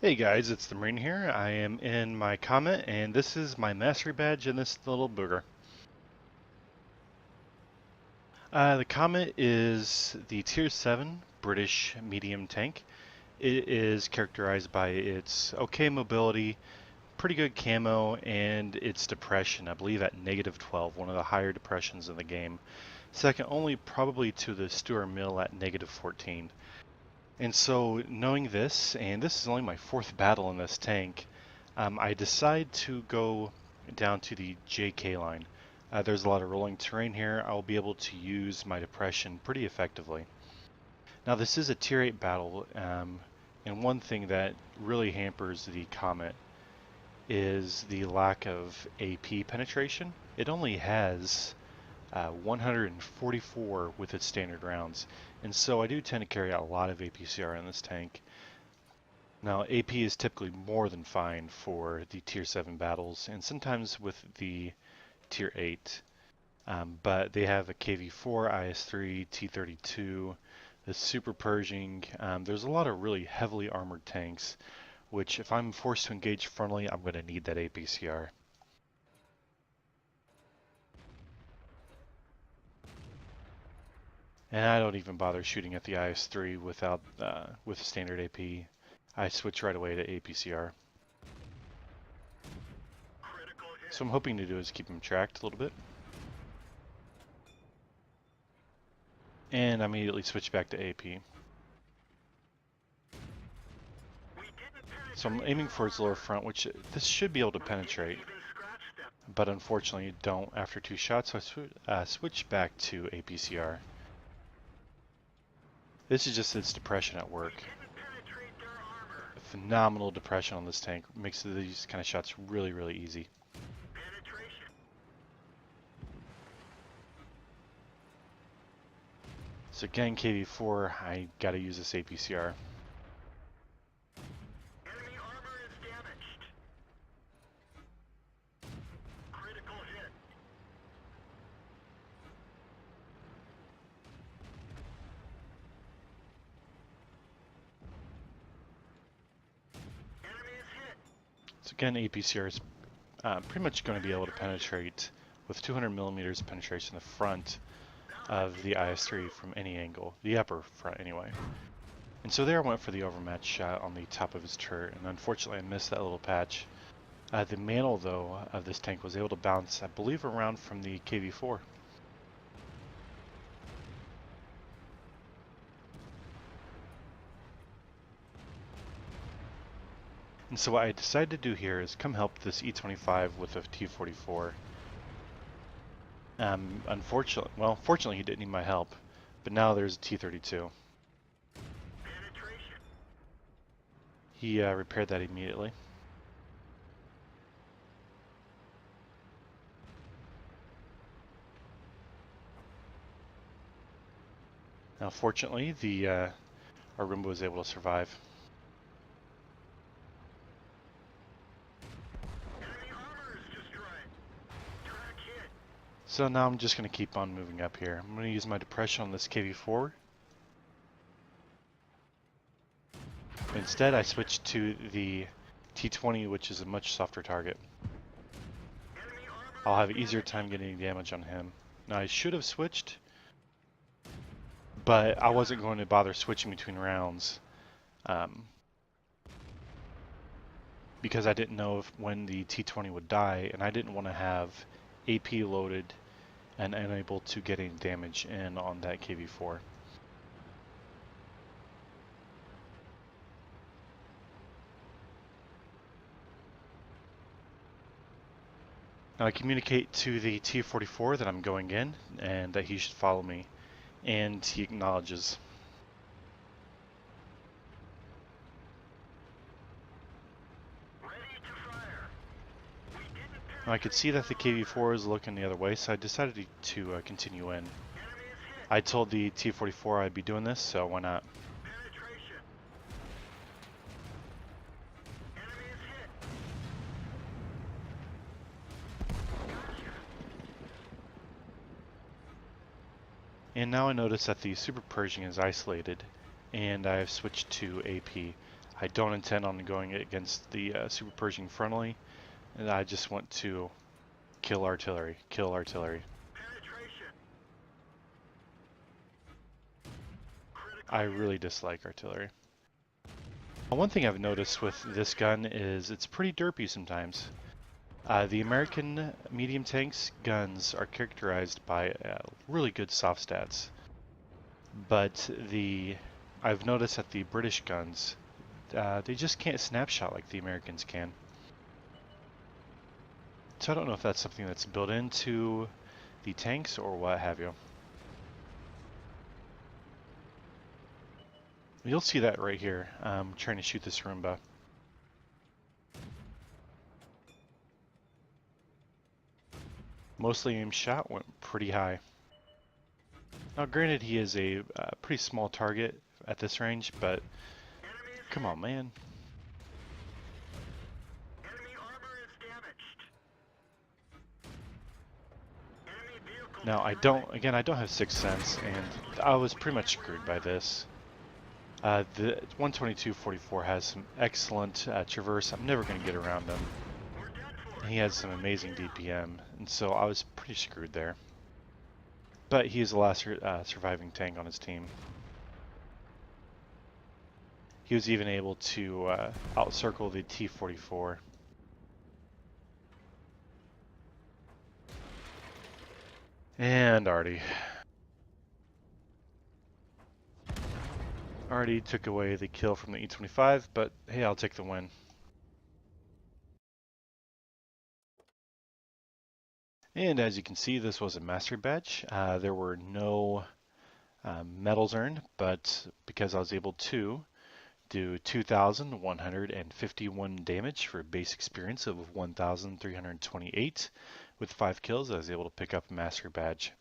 Hey guys, it's the Marine here. I am in my Comet, and this is my mastery badge in this little booger. The Comet is the Tier 7 British medium tank. It is characterized by its okay mobility, pretty good camo, and its depression, I believe at -12, one of the higher depressions in the game. Second only probably to the Stuart Mill at -14. And so, knowing this, and this is only my fourth battle in this tank, I decide to go down to the JK line. There's a lot of rolling terrain here. I'll be able to use my depression pretty effectively. Now, this is a Tier 8 battle, and one thing that really hampers the Comet is the lack of AP penetration. It only has 144 with its standard rounds, and so I do tend to carry out a lot of APCR in this tank. Now, AP is typically more than fine for the Tier 7 battles, and sometimes with the Tier 8, but they have a KV-4, IS-3, T-32, the Super Pershing. There's a lot of really heavily armored tanks, which if I'm forced to engage frontally, I'm going to need that APCR. And I don't even bother shooting at the IS-3 without with standard AP. I switch right away to APCR. So I'm hoping to do is keep him tracked a little bit. And I immediately switch back to AP. So I'm aiming for its lower front, which this should be able to penetrate. But unfortunately don't after 2 shots, so I switch back to APCR. This is just its depression at work. Phenomenal depression on this tank. Makes these kind of shots really, really easy. So again, KV-4, I gotta use this APCR. Enemy armor is damaged. Critical hit. Enemy is hit. So again, APCR is pretty much going to be able to penetrate with 200 millimeters penetration in the front of the IS-3 from any angle, the upper front anyway. And so there I went for the overmatch shot on the top of his turret, and unfortunately I missed that little patch. The mantle though of this tank was able to bounce, I believe, around from the KV-4. And so what I decided to do here is come help this E-25 with a T-44. Fortunately he didn't need my help, but now there's a T-32. Penetration. He repaired that immediately. Now fortunately the our Roomba was able to survive. Enemy armor is destroyed. Track hit. So now I'm just going to keep on moving up here. I'm going to use my depression on this KV-4. Instead I switched to the T-20, which is a much softer target. Enemy armor. I'll have an easier time getting damage on him. Now I should have switched, but I wasn't going to bother switching between rounds because I didn't know when the T-20 would die, and I didn't want to have AP loaded and unable to get any damage in on that KV-4. Now I communicate to the T-44 that I'm going in and that he should follow me, and he acknowledges. Ready to fire. We didn't Now I could see that the KV-4 is looking the other way, so I decided to continue in. Enemy is hit. I told the T-44 I'd be doing this, so why not? Penetration. Enemy is hit. Gotcha. And now I notice that the Super Pershing is isolated, and I have switched to AP. I don't intend on going against the Super Pershing frontally, and I just want to kill artillery, kill artillery. Penetration. I Critical hit. really dislike artillery. One thing I've noticed with this gun is it's pretty derpy sometimes. The American medium tanks guns are characterized by really good soft stats, but I've noticed that the British guns, they just can't snapshot like the Americans can. So I don't know if that's something that's built into the tanks or what have you. You'll see that right here. I'm trying to shoot this Roomba. Mostly aim shot went pretty high. Now granted he is a pretty small target at this range, but Enemy is come hit. on man. Enemy armor is damaged. Enemy vehicle Now destroyed. I don't have Sixth Sense, and I was pretty much screwed by this. The 122-44 has some excellent traverse. I'm never going to get around him. We're done for. He has some amazing DPM, and so I was pretty screwed there. But he is the last surviving tank on his team. He was even able to outcircle the T-44. And Artie took away the kill from the E-25, but hey, I'll take the win. And as you can see, this was a master badge. There were no medals earned, but because I was able to do 2,151 damage for a base experience of 1,328 with 5 kills, I was able to pick up a master badge.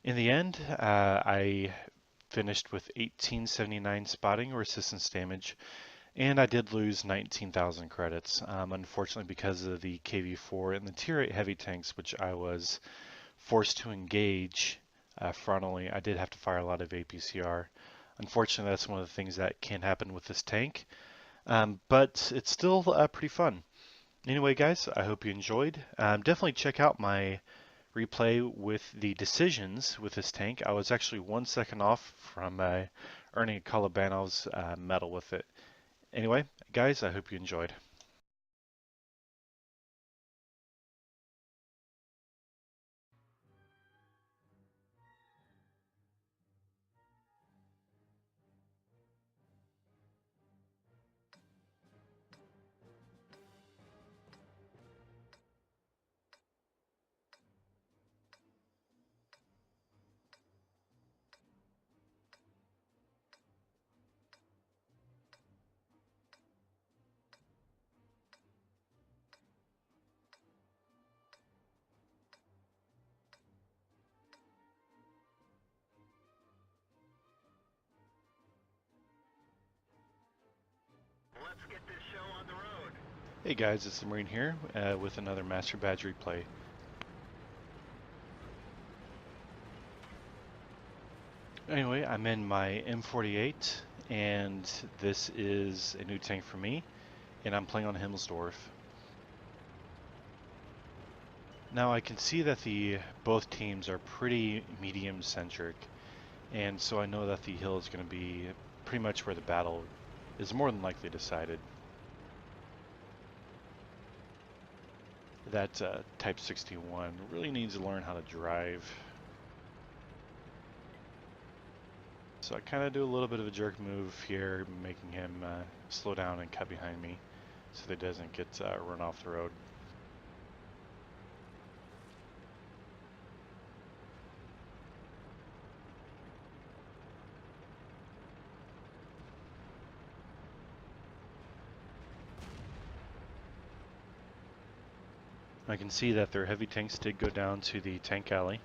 In the end, I finished with 1879 spotting resistance damage, and I did lose 19,000 credits, unfortunately because of the KV-4 and the Tier 8 heavy tanks, which I was forced to engage frontally. I did have to fire a lot of APCR. Unfortunately, that's one of the things that can happen with this tank, but it's still pretty fun. Anyway, guys, I hope you enjoyed. Definitely check out my replay with the decisions with this tank. I was actually 1 second off from earning a Kolobanov's medal with it. Anyway, guys, I hope you enjoyed. Let's get this show on the road. Hey guys, it's the Marine here with another Master Badge replay. Anyway, I'm in my M48, and this is a new tank for me, and I'm playing on Himmelsdorf. Now I can see that both teams are pretty medium-centric, and so I know that the hill is going to be pretty much where the battle is more than likely decided. That Type 61 really needs to learn how to drive. So I kind of do a little bit of a jerk move here, making him slow down and cut behind me so that he doesn't get run off the road. I can see that their heavy tanks did go down to the tank alley,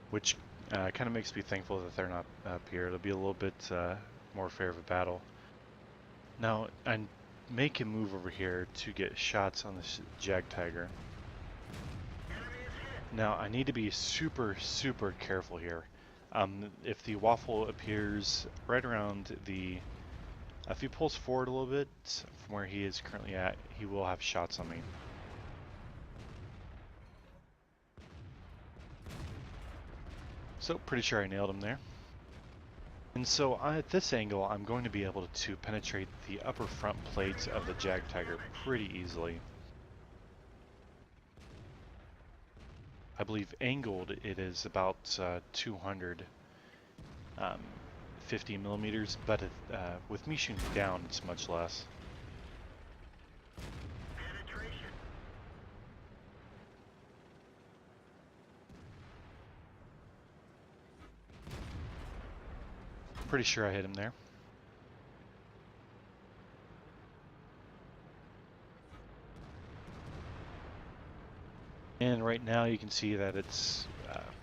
which kind of makes me thankful that they're not up here. It'll be a little bit more fair of a battle. Now, I make a move over here to get shots on this Jag Tiger. Enemy is hit. Now, I need to be super, super careful here. If the waffle appears right around the, if he pulls forward a little bit from where he is currently at, he will have shots on me. So pretty sure I nailed him there. And so at this angle, I'm going to be able to penetrate the upper front plate of the Jag Tiger pretty easily. I believe angled it is about 250 millimeters, but with me shooting down, it's much less. Penetration. Pretty sure I hit him there. And right now you can see that it's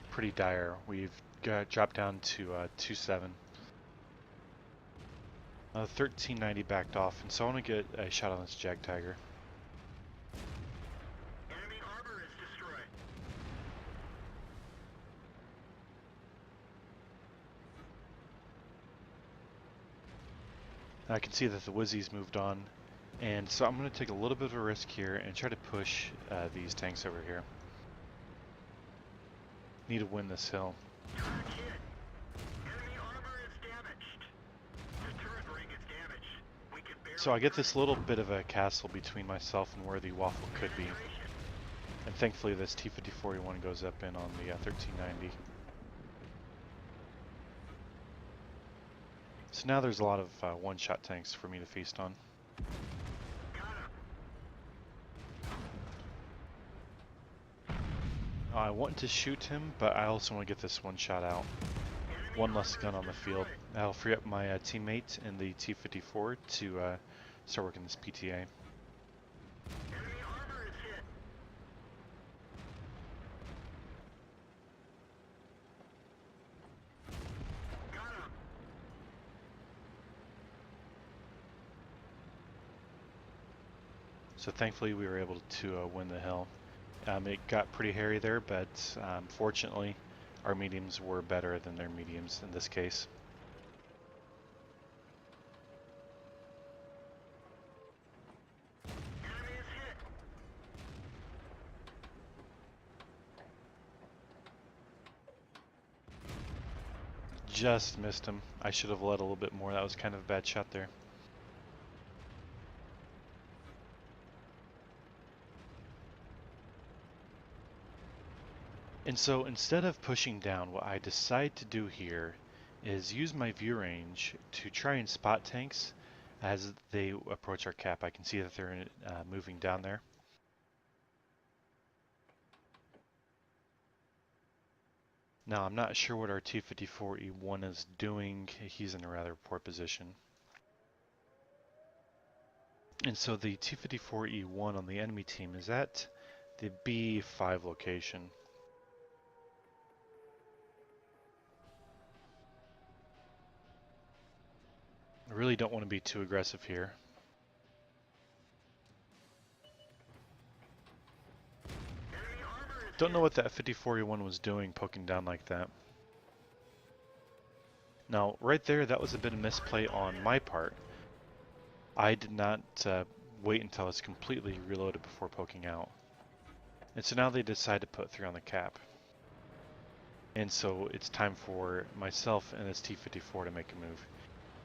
pretty dire. We've dropped down to 2.7. 1390 backed off, and so I want to get a shot on this Jag Tiger. Enemy armor is destroyed. I can see that the Wizzy's moved on, and so I'm going to take a little bit of a risk here and try to push these tanks over here. Need to win this hill. Track hit. Enemy armor is damaged. The turret ring is damaged. We can barely So I get this little bit of a castle between myself and where the waffle could be. And thankfully this T-54E1 goes up in on the 1390. So now there's a lot of one-shot tanks for me to feast on. I want to shoot him, but I also want to get this one shot out. One less gun on the field. That'll free up my teammate in the T-54 to start working this PTA. Enemy armor is hit. Got him. So thankfully we were able to win the hill. It got pretty hairy there, but fortunately our mediums were better than their mediums in this case. Enemy is hit. Just missed him. I should have led a little bit more. That was kind of a bad shot there. And so instead of pushing down, what I decide to do here is use my view range to try and spot tanks as they approach our cap. I can see that they're moving down there. Now I'm not sure what our T-54E1 is doing. He's in a rather poor position. And so the T-54E1 on the enemy team is at the B5 location. I really don't want to be too aggressive here. Enemy armor is Don't know what that 54E1 was doing poking down like that. Now, right there, that was a bit of misplay on my part. I did not wait until I was completely reloaded before poking out. And so now they decide to put 3 on the cap. And so it's time for myself and this T-54 to make a move.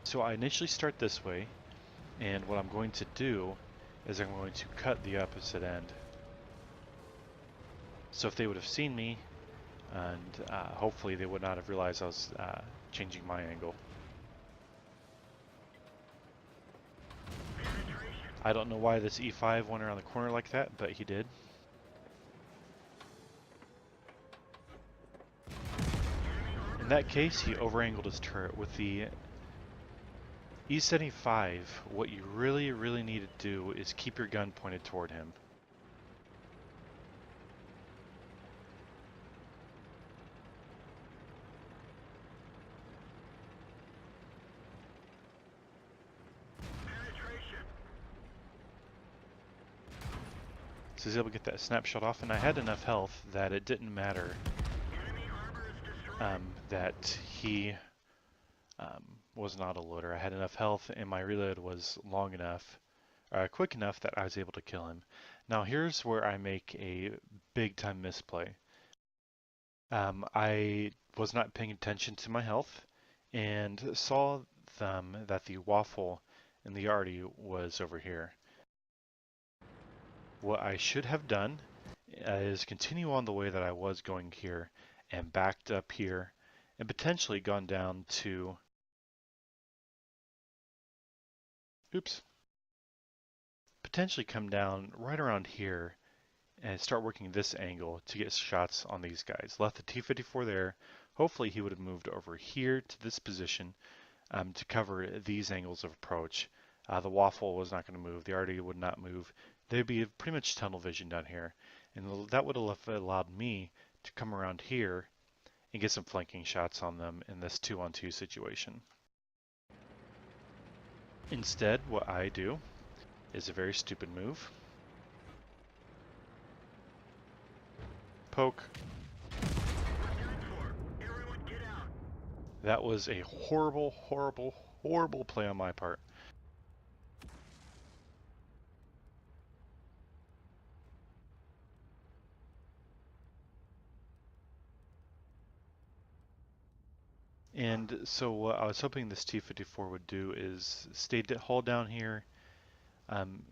So I initially start this way, and what I'm going to do is I'm going to cut the opposite end. So if they would have seen me, and hopefully they would not have realized I was changing my angle. I don't know why this E5 went around the corner like that, but he did. In that case, he overangled his turret. With the E75, what you really need to do is keep your gun pointed toward him. So he's able to get that snapshot off, and I had enough health that it didn't matter. Enemy armor is destroyed. that he was an autoloader. I had enough health and my reload was long enough, quick enough that I was able to kill him. Now here's where I make a big time misplay. I was not paying attention to my health and saw that the waffle in the arty was over here. What I should have done is continue on the way that I was going here and backed up here and potentially gone down to, oops, potentially come down right around here and start working this angle to get shots on these guys. Left the T-54 there. Hopefully he would have moved over here to this position to cover these angles of approach. The waffle was not going to move. The RD would not move. There'd be pretty much tunnel vision down here. And that would have allowed me to come around here and get some flanking shots on them in this 2-on-2 situation. Instead, what I do is a very stupid move. Poke. That was a horrible, horrible, horrible play on my part. And so what I was hoping this T-54 would do is hold down here,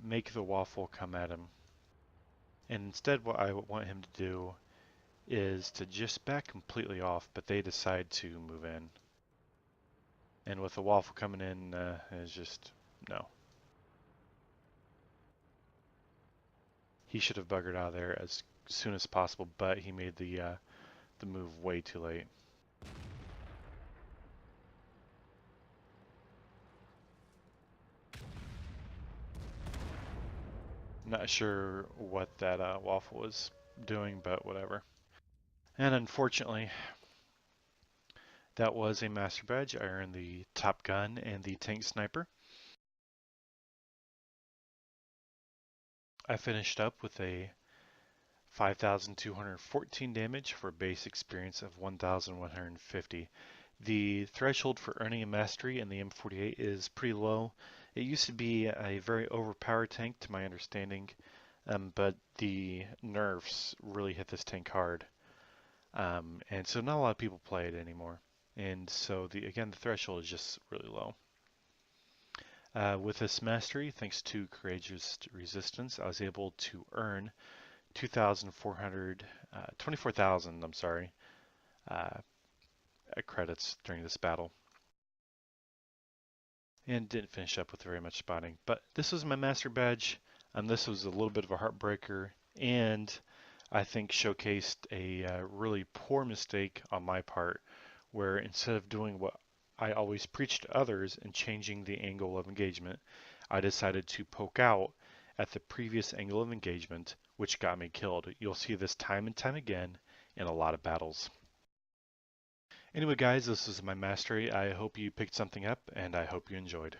make the waffle come at him. And instead what I want him to do is to just back completely off, but they decide to move in. And with the waffle coming in, it's just, no. He should have buggered out of there as soon as possible, but he made the move way too late. Not sure what that waffle was doing, but whatever. And unfortunately, that was a master badge. I earned the Top Gun and the Tank Sniper. I finished up with a 5,214 damage for a base experience of 1,150. The threshold for earning a mastery in the M48 is pretty low. It used to be a very overpowered tank to my understanding, but the nerfs really hit this tank hard. And so not a lot of people play it anymore. And so again, the threshold is just really low. With this mastery, thanks to Courageous Resistance, I was able to earn 24,000, I'm sorry, credits during this battle. And didn't finish up with very much spotting. But this was my master badge. This was a little bit of a heartbreaker, and I think showcased a really poor mistake on my part, where instead of doing what I always preach to others and changing the angle of engagement, I decided to poke out at the previous angle of engagement, which got me killed. You'll see this time and time again in a lot of battles. Anyway guys, this is my mastery. I hope you picked something up and I hope you enjoyed.